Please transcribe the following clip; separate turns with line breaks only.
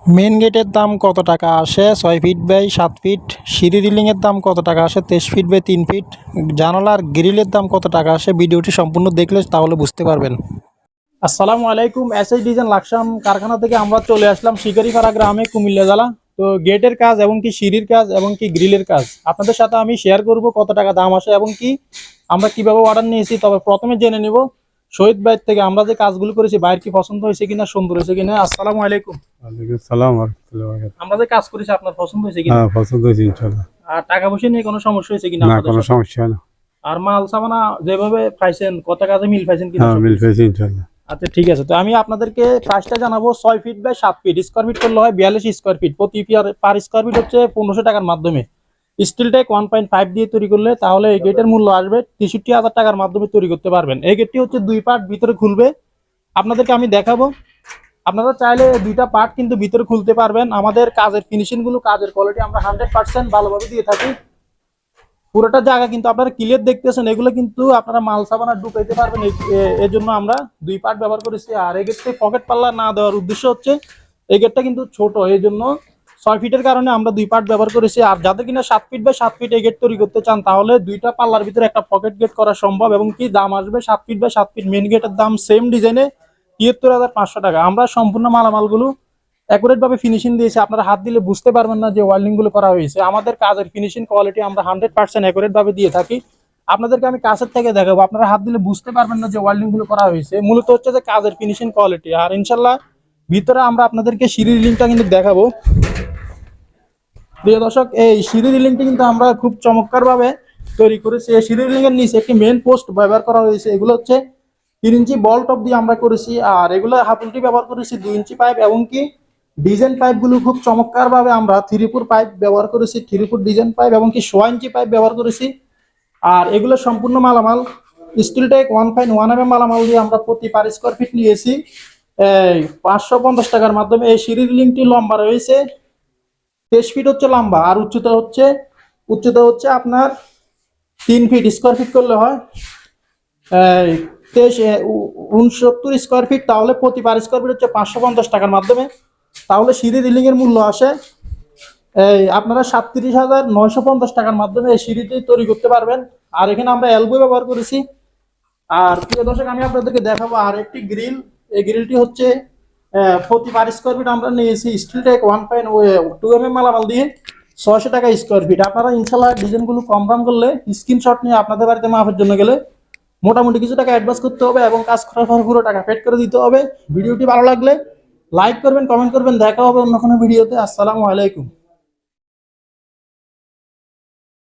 Main গেটের দাম কত টাকা আসে 6 ফিট বাই 7 ফিট? সিঁড়ি রিলিংয়ের দাম কত টাকা আসে 23 ফিট বাই 3 ফিট? জানালার গ্রিলের দাম কত টাকা আসে? ভিডিওটি সম্পূর্ণ দেখলে তাহলে বুঝতে পারবেন। আসসালামু আলাইকুম, এসএস ডিজাইন লাকসাম কারখানা থেকে আমরা চলে আসলাম শিকারিপাড়া গ্রামে, কুমিল্লা জেলা। তো গেটের কাজ এবং কি সিঁড়ির কাজ এবং কি গ্রিলের কাজ আপনাদের সাথে আমি শেয়ার করব, কত টাকা দাম আসে এবং কি আমরা কিভাবে অর্ডার নিয়েছি। তবে প্রথমে জেনে নিব শহীদ ভাই থেকে আমরা যে কাজগুলো করেছি বাইরে কি পছন্দ হয়েছে কিনা, সুন্দর হয়েছে কিনা। আসসালামু আলাইকুম।
ওয়ালাইকুম সালাম ওয়া রাহমাতুল্লাহি ওয়া বারাকাতুহু।
আমরা যে কাজ করেছি আপনার পছন্দ হয়েছে কিনা?
হ্যাঁ, পছন্দ হয়েছে ইনশাআল্লাহ।
আর টাকা পয়সা নিয়ে কোনো সমস্যা হয়েছে কিনা
না,
আপনাদের
কোনো
সাথে?
সমস্যা না।
আর মাল সামানা যেভাবে পাইছেন কত কাজে মিল পাইছেন কিনা?
হ্যাঁ, মিল পেয়েছি ইনশাআল্লাহ।
আচ্ছা ঠিক আছে, তো আমি আপনাদেরকে প্রাইসটা জানাবো। 6 feet by 7 feet square feet করলে হয় 42 স্কোয়ার ফিট, প্রতি পার স্কোয়ার ফিট হচ্ছে 1500 টাকার মাধ্যমে। স্টিল টেক 1.5 দিয়ে তৈরি করলে তাহলে এই গেটের মূল্য আসবে 63,000 টাকার মাধ্যমে তৈরি করতে পারবেন। এই গেটটি হচ্ছে দুই পার্ট ভিতরে খুলবে, আপনাদেরকে আমি দেখাবো। আপনারা চাইলে দুইটা পার্ট কিন্তু ভিতরে খুলতে পারবেন। আমাদের কাজের ফিনিশিং গুলো, কাজের কোয়ালিটি আমরা 100% ভালোভাবে দিয়ে থাকি। পুরোটা জায়গা কিন্তু আপনারা ক্লিয়ার দেখতেছেন, এগুলো কিন্তু আপনারা মাল সাবানা ঢুকাইতে পারবেন। এর জন্য আমরা দুই পার্ট ব্যবহার করেছি। আর এই গেটে পকেট পাল্লা না দেওয়ার উদ্দেশ্য হচ্ছে এই গেটটা কিন্তু ছোট, এই জন্য 6 ফিটের কারণে আমরা দুই পার্ট ব্যবহার করেছি। আর যাদের কিনা 7 ফিট বাই 7 ফিট এই গেট তৈরি করতে চান তাহলে দুইটা পাল্লার ভিতরে একটা পকেট গেট করা সম্ভব। এবং কি দাম আসবে 7 ফিট বাই 7 ফিট মেন গেটের দাম সেম ডিজাইনে 73,500 টাকা। আমরা সম্পূর্ণ মালামালগুলো অ্যাকুরেট ভাবে ফিনিশিং দিয়েছি, আপনারা হাত দিলে বুঝতে পারবেন না যে ওয়েল্ডিং গুলো করা হয়েছে। আমাদের কাজের ফিনিশিং কোয়ালিটি আমরা 100% অ্যাকুরেট ভাবে দিয়ে থাকি। আপনাদেরকে আমি কাছের থেকে দেখাবো, আপনারা হাত দিলে বুঝতে পারবেন না যে ওয়েল্ডিং গুলো করা হয়েছে। মূলত হচ্ছে যে কাজের ফিনিশিং কোয়ালিটি। আর ইনশাল্লাহ ভিতরে আমরা আপনাদেরকে সিঁড়ি রিলিংটা কিন্তু দেখাবো। প্রিয় দর্শক, এই সিঁড়ি রিলিংটি কিন্তু আমরা খুব চমৎকার ভাবে তৈরি করেছি। এই সিঁড়ি রিলিং এর নিচে একটি মেন পোস্ট ব্যবহার করা হয়েছে, এগুলো হচ্ছে 3 ইঞ্চি বল টপ দিয়ে আমরা করেছি। আর এগুলো হাফুলটি ব্যবহার করেছি 2 ইঞ্চি পাইপ এবং কি ডিজাইন পাইপ গুলো খুব চমৎকার ভাবে আমরা 3 ফুট পাইপ ব্যবহার করেছি, 3 ফুট ডিজাইন পাইপ এবং কি 6 ইঞ্চি পাইপ ব্যবহার করেছি। আর এগুলো সম্পূর্ণ মালামাল স্টিল টেক 1.1 mm মালামাল দিয়ে আমরা প্রতি পার স্কোয়ার ফিট নিয়েছি এই 550 টাকার মাধ্যমে। এই সিঁড়ি রিলিংটি লম্বা রয়েছে 23 ফিট হচ্ছে লম্বা, আর উচ্চতা হচ্ছে আপনার 3 ফিট স্কোয়ার ফিট করলে হয় 69 স্কোয়ার ফিট। তাহলে প্রতি পার স্কোয়ার ফিট হচ্ছে 550 টাকার মাধ্যমে। তাহলে সিঁড়ি রিলিং এর মূল্য আসে এই আপনারা 37,950 টাকার মাধ্যমে এই সিঁড়িটি তৈরি করতে পারবেন। আর এখানে আমরা এলবো ব্যবহার করেছি। আর প্রিয় দর্শক, আমি আপনাদেরকে দেখাবো আর একটি গ্রিল। এই গ্রিলটি হচ্ছে প্রতি পার স্কোয়ার ফিট আমরা নিয়েছি স্টিল টেক 1.2 mm মালামাল দিয়ে 600 টাকা স্কোয়ার ফিট। আপনারা ইনশাল্লাহ ডিজাইনগুলো কনফার্ম করলে স্ক্রিনশট নিয়ে আপনাদের বাড়িতে মাপের জন্য গেলে মোটামুটি কিছু টাকা অ্যাডভান্স করতে হবে এবং কাজ করার পর পুরো টাকা পেড করে দিতে হবে। ভিডিওটি ভালো লাগলে লাইক করবেন, কমেন্ট করবেন। দেখা হবে অন্য কোনো ভিডিওতে। আসসালামু আলাইকুম।